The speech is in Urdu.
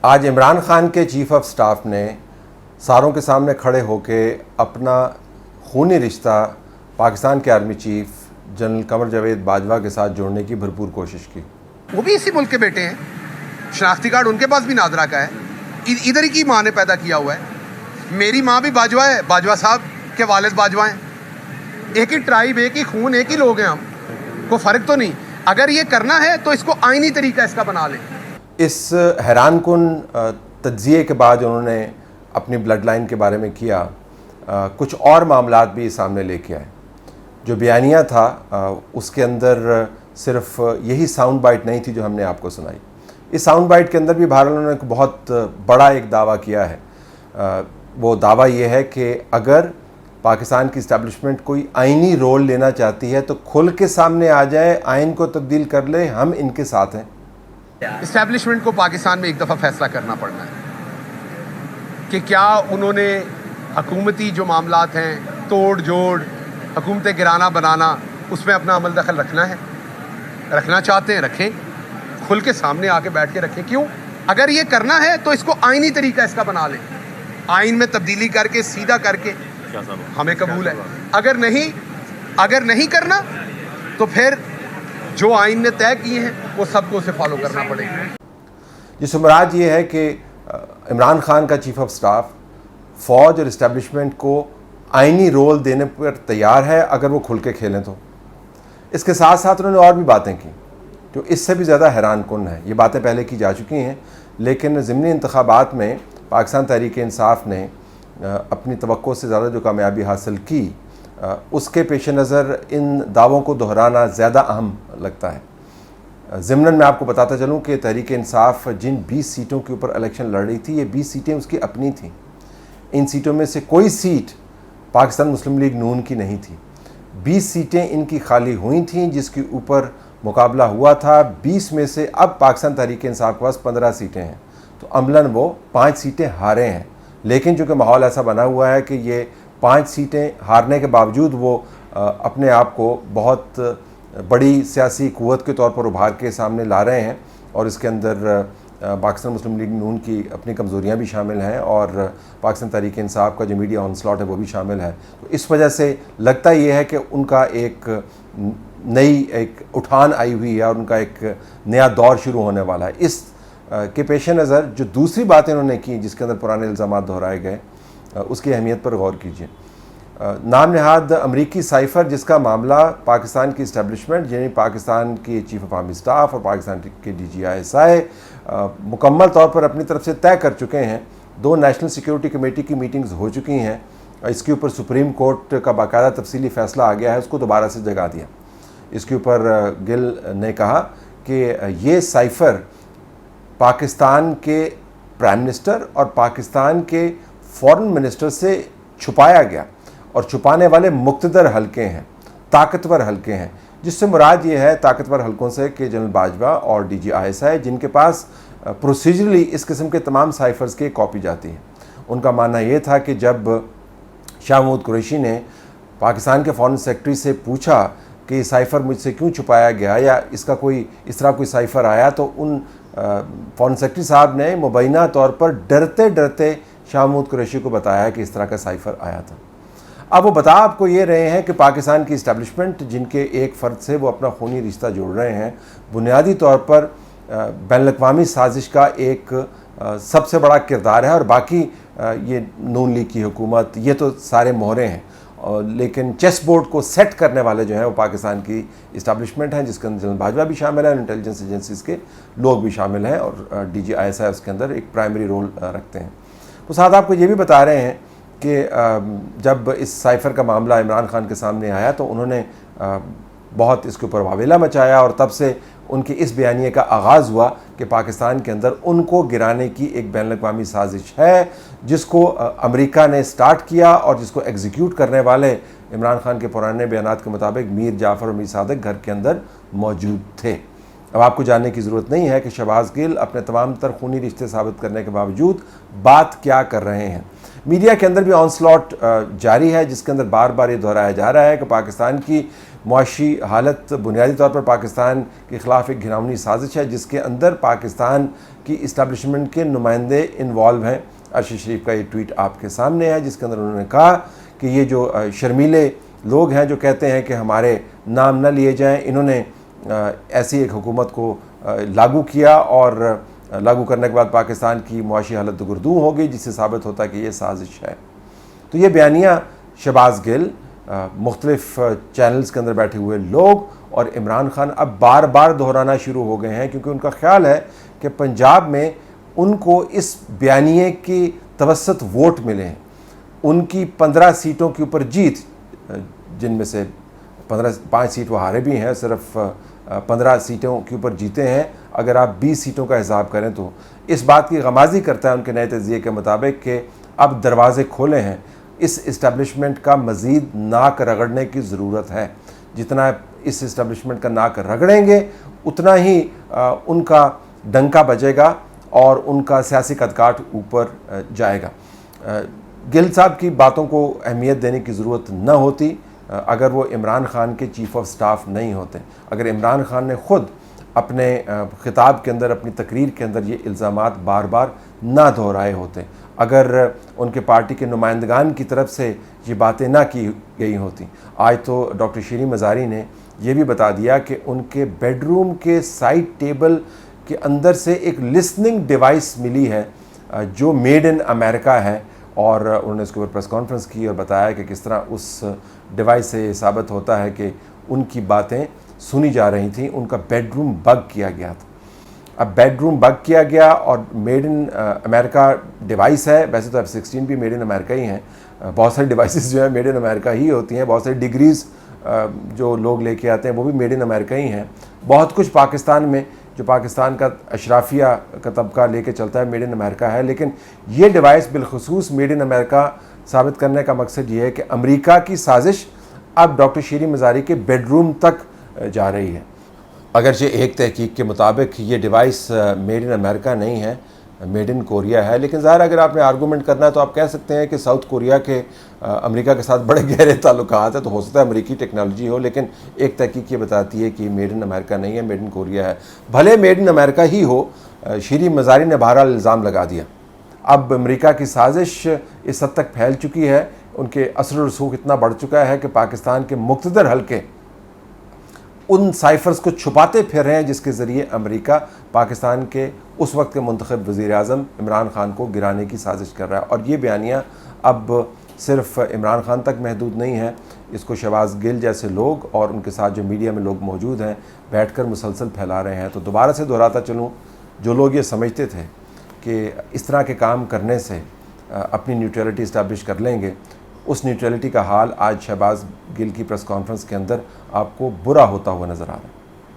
آج عمران خان کے چیف آف سٹاف نے ساروں کے سامنے کھڑے ہو کے اپنا خونی رشتہ پاکستان کے army chief general Qamar Javed Bajwa کے ساتھ جوڑنے کی بھرپور کوشش کی. وہ بھی اسی ملک کے بیٹے ہیں, شناختی کارڈ ان کے پاس بھی نادرا کا ہے, ادھر ہی کی ماں نے پیدا کیا ہوا ہے. میری ماں بھی باجوہ ہے, باجوہ صاحب کے والد باجوہ ہیں, ایک ہی ٹرائب, ایک ہی خون, ایک ہی لوگ ہیں ہم, کوئی فرق تو نہیں. اگر یہ کرنا ہے تو اس کو آئینی طریقہ اس کا بنا لیں. اس حیران کن تجزیے کے بعد انہوں نے اپنی بلڈ لائن کے بارے میں کیا, کچھ اور معاملات بھی سامنے لے کے آئے. جو بیانیہ تھا اس کے اندر صرف یہی ساؤنڈ بائٹ نہیں تھی جو ہم نے آپ کو سنائی. اس ساؤنڈ بائٹ کے اندر بھی بہرحال انہوں نے بہت بڑا ایک دعویٰ کیا ہے. وہ دعویٰ یہ ہے کہ اگر پاکستان کی اسٹیبلشمنٹ کوئی آئینی رول لینا چاہتی ہے تو کھل کے سامنے آ جائے, آئین کو تبدیل کر لے, ہم ان کے ساتھ ہیں. اسٹیبلشمنٹ کو پاکستان میں ایک دفعہ فیصلہ کرنا پڑنا ہے کہ کیا انہوں نے حکومتی جو معاملات ہیں, توڑ جوڑ, حکومتیں گرانا بنانا, اس میں اپنا عمل دخل رکھنا ہے. رکھنا چاہتے ہیں رکھیں, کھل کے سامنے آ کے بیٹھ کے رکھیں. کیوں؟ اگر یہ کرنا ہے تو اس کو آئینی طریقہ اس کا بنا لیں, آئین میں تبدیلی کر کے سیدھا کر کے, ہمیں قبول ہے. اگر نہیں کرنا تو پھر جو آئین نے طے کیے ہیں وہ سب کو اسے فالو کرنا پڑے گا. جس سے مراد یہ ہے کہ عمران خان کا چیف آف سٹاف فوج اور اسٹیبلشمنٹ کو آئینی رول دینے پر تیار ہے اگر وہ کھل کے کھیلیں تو. اس کے ساتھ ساتھ انہوں نے اور بھی باتیں کی جو اس سے بھی زیادہ حیران کن ہے. یہ باتیں پہلے کی جا چکی ہیں, لیکن ضمنی انتخابات میں پاکستان تحریک انصاف نے اپنی توقع سے زیادہ جو کامیابی حاصل کی, اس کے پیش نظر ان دعووں کو دہرانا زیادہ اہم لگتا ہے. ضمناً میں آپ کو بتاتا چلوں کہ تحریک انصاف جن 20 سیٹوں کے اوپر الیکشن لڑ رہی تھی, یہ 20 سیٹیں اس کی اپنی تھیں. ان سیٹوں میں سے کوئی سیٹ پاکستان مسلم لیگ نون کی نہیں تھی. 20 سیٹیں ان کی خالی ہوئی تھیں جس کے اوپر مقابلہ ہوا تھا. 20 میں سے اب پاکستان تحریک انصاف کے پاس 15 سیٹیں ہیں, تو عملاً وہ 5 سیٹیں ہارے ہیں. لیکن چونکہ ماحول ایسا بنا ہوا ہے کہ یہ 5 سیٹیں ہارنے کے باوجود وہ اپنے آپ کو بہت بڑی سیاسی قوت کے طور پر ابھار کے سامنے لا رہے ہیں, اور اس کے اندر پاکستان مسلم لیگ نون کی اپنی کمزوریاں بھی شامل ہیں, اور پاکستان تحریک انصاف کا جو میڈیا آن سلاٹ ہے وہ بھی شامل ہے. تو اس وجہ سے لگتا یہ ہے کہ ان کا ایک نئی ایک اٹھان آئی ہوئی ہے اور ان کا ایک نیا دور شروع ہونے والا ہے. اس کے پیش نظر جو دوسری باتیں انہوں نے کی جس کے اندر پرانے الزامات دہرائے گئے, اس کی اہمیت پر غور کیجیے. نام نہاد امریکی سائفر جس کا معاملہ پاکستان کی اسٹیبلشمنٹ یعنی پاکستان کی چیف آف آرمی سٹاف اور پاکستان کے DGISI مکمل طور پر اپنی طرف سے طے کر چکے ہیں. 2 نیشنل سیکیورٹی کمیٹی کی میٹنگز ہو چکی ہیں. اس کے اوپر سپریم کورٹ کا باقاعدہ تفصیلی فیصلہ آ گیا ہے, اس کو دوبارہ سے جگا دیا. اس کے اوپر گل نے کہا کہ یہ سائفر پاکستان کے پرائم منسٹر اور پاکستان کے فورن منسٹر سے چھپایا گیا, اور چھپانے والے مقتدر حلقے ہیں, طاقتور حلقے ہیں. جس سے مراد یہ ہے طاقتور حلقوں سے کہ جنرل باجوہ اور DGISI جن کے پاس پروسیجرلی اس قسم کے تمام سائفرز کی کاپی جاتی ہے. ان کا ماننا یہ تھا کہ جب شاہ محمود قریشی نے پاکستان کے فارن سیکرٹری سے پوچھا کہ یہ سائفر مجھ سے کیوں چھپایا گیا یا اس کا اس طرح کوئی سائفر آیا, تو ان فارن سیکرٹری صاحب نے مبینہ طور پر ڈرتے ڈرتے شاہ محمود قریشی کو بتایا کہ اس طرح کا سائفر آیا تھا. اب وہ بتا آپ کو یہ رہے ہیں کہ پاکستان کی اسٹیبلشمنٹ جن کے ایک فرد سے وہ اپنا خونی رشتہ جوڑ رہے ہیں, بنیادی طور پر بین الاقوامی سازش کا ایک سب سے بڑا کردار ہے, اور باقی یہ نون لیگ کی حکومت یہ تو سارے مہرے ہیں, لیکن چیس بورڈ کو سیٹ کرنے والے جو ہیں وہ پاکستان کی اسٹیبلشمنٹ ہیں جس کے اندر جنرل باجوہ بھی شامل ہے, انٹیلیجنس ایجنسیز کے لوگ بھی شامل ہیں, اور DGISI اس کے اندر ایک پرائمری رول رکھتے ہیں. وہ ساتھ آپ کو یہ بھی بتا رہے ہیں کہ جب اس سائفر کا معاملہ عمران خان کے سامنے آیا تو انہوں نے بہت اس کے اوپر واویلا مچایا, اور تب سے ان کے اس بیانیے کا آغاز ہوا کہ پاکستان کے اندر ان کو گرانے کی ایک بین الاقوامی سازش ہے جس کو امریکہ نے سٹارٹ کیا, اور جس کو ایگزیکیوٹ کرنے والے عمران خان کے پرانے بیانات کے مطابق میر جعفر اور میر صادق گھر کے اندر موجود تھے. اب آپ کو جاننے کی ضرورت نہیں ہے کہ شہباز گل اپنے تمام تر خونی رشتے ثابت کرنے کے باوجود بات کیا کر رہے ہیں۔ میڈیا کے اندر بھی آن سلاٹ جاری ہے، جس کے اندر بار بار یہ دہرایا جا رہا ہے کہ پاکستان کی معاشی حالت بنیادی طور پر پاکستان کے خلاف ایک گھناؤنی سازش ہے، جس کے اندر پاکستان کی اسٹیبلشمنٹ کے نمائندے انوالو ہیں۔ ارشد شریف کا یہ ٹویٹ آپ کے سامنے ہے، جس کے اندر انہوں نے کہا کہ یہ جو شرمیلے لوگ ہیں جو کہتے ہیں کہ ہمارے نام نہ لیے جائیں، انہوں نے ایسی ایک حکومت کو لاگو کیا اور لاگو کرنے کے بعد پاکستان کی معاشی حالت دگردوں ہو گئی، جس سے ثابت ہوتا ہے کہ یہ سازش ہے۔ تو یہ بیانیہ شہباز گل، مختلف چینلز کے اندر بیٹھے ہوئے لوگ اور عمران خان اب بار بار دہرانا شروع ہو گئے ہیں، کیونکہ ان کا خیال ہے کہ پنجاب میں ان کو اس بیانیے کی توسط ووٹ ملے ہیں۔ ان کی 15 سیٹوں کے اوپر جیت، جن میں سے 5 سیٹ وہ ہارے بھی ہیں، صرف 15 سیٹوں کے اوپر جیتے ہیں، اگر آپ 20 سیٹوں کا حساب کریں تو اس بات کی غمازی کرتا ہے ان کے نئے تجزیے کے مطابق کہ اب دروازے کھولے ہیں، اس اسٹیبلشمنٹ کا مزید ناک رگڑنے کی ضرورت ہے۔ جتنا اس اسٹیبلشمنٹ کا ناک رگڑیں گے اتنا ہی ان کا ڈنکا بجے گا اور ان کا سیاسی قدکاٹ اوپر جائے گا۔ گل صاحب کی باتوں کو اہمیت دینے کی ضرورت نہ ہوتی اگر وہ عمران خان کے چیف آف سٹاف نہیں ہوتے۔ اگر عمران خان نے خود اپنے خطاب کے اندر، اپنی تقریر کے اندر یہ الزامات بار بار نہ دہرائے ہوتے، اگر ان کے پارٹی کے نمائندگان کی طرف سے یہ باتیں نہ کی گئی ہوتی۔ آج تو ڈاکٹر شیریں مزاری نے یہ بھی بتا دیا کہ ان کے بیڈ روم کے سائڈ ٹیبل کے اندر سے ایک لسننگ ڈیوائس ملی ہے جو میڈ ان امریکہ ہے، اور انہوں نے اس کے اوپر پریس کانفرنس کی اور بتایا کہ کس طرح اس ڈیوائس سے یہ ثابت ہوتا ہے کہ ان کی باتیں سنی جا رہی تھیں۔ ان کا بیڈ روم بگ کیا گیا تھا۔ اب بیڈ روم بگ کیا گیا اور میڈ ان امریکہ ڈیوائس ہے، ویسے تو F-16 بھی میڈ ان امریکہ ہی ہیں، بہت ساری ڈیوائسز جو ہیں میڈ ان امریکہ ہی ہوتی ہیں، بہت ساری ڈگریز جو لوگ لے کے آتے ہیں وہ بھی میڈ ان امریکہ ہی ہیں۔ بہت کچھ پاکستان میں جو پاکستان کا اشرافیہ کا طبقہ لے کے چلتا ہے میڈ ان امریکہ ہے، لیکن یہ ڈیوائس بالخصوص میڈ ان امریکہ ثابت کرنے کا مقصد یہ ہے کہ امریکہ کی سازش اب ڈاکٹر شیریں مزاری کے بیڈ روم تک جا رہی ہے۔ اگرچہ ایک تحقیق کے مطابق یہ ڈیوائس میڈ ان امریکہ نہیں ہے، میڈ ان کوریا ہے، لیکن ظاہر اگر آپ نے آرگومنٹ کرنا ہے تو آپ کہہ سکتے ہیں کہ ساؤتھ کوریا کے امریکہ کے ساتھ بڑے گہرے تعلقات ہیں، تو ہو سکتا ہے امریکی ٹیکنالوجی ہو، لیکن ایک تحقیق یہ بتاتی ہے کہ یہ میڈ ان امریکہ نہیں ہے، میڈ ان کوریا ہے۔ بھلے میڈ ان امریکہ ہی ہو، شیریں مزاری نے بہرحال الزام لگا دیا۔ اب امریکہ کی سازش اس حد تک پھیل چکی ہے، ان کے اثر و رسوخ اتنا بڑھ چکا ہے کہ پاکستان کے مقتدر حلقے ان سائفرز کو چھپاتے پھر رہے ہیں جس کے ذریعے امریکہ پاکستان کے اس وقت کے منتخب وزیر اعظم عمران خان کو گرانے کی سازش کر رہا ہے۔ اور یہ بیانیہ اب صرف عمران خان تک محدود نہیں ہے، اس کو شہباز گل جیسے لوگ اور ان کے ساتھ جو میڈیا میں لوگ موجود ہیں بیٹھ کر مسلسل پھیلا رہے ہیں۔ تو دوبارہ سے دہراتا چلوں، جو لوگ یہ سمجھتے تھے کہ اس طرح کے کام کرنے سے اپنی نیوٹرلٹی اسٹیبلش کر لیں گے، اس نیوٹرلٹی کا حال آج شہباز گل کی پریس کانفرنس کے اندر آپ کو برا ہوتا ہوا نظر آ رہا ہے۔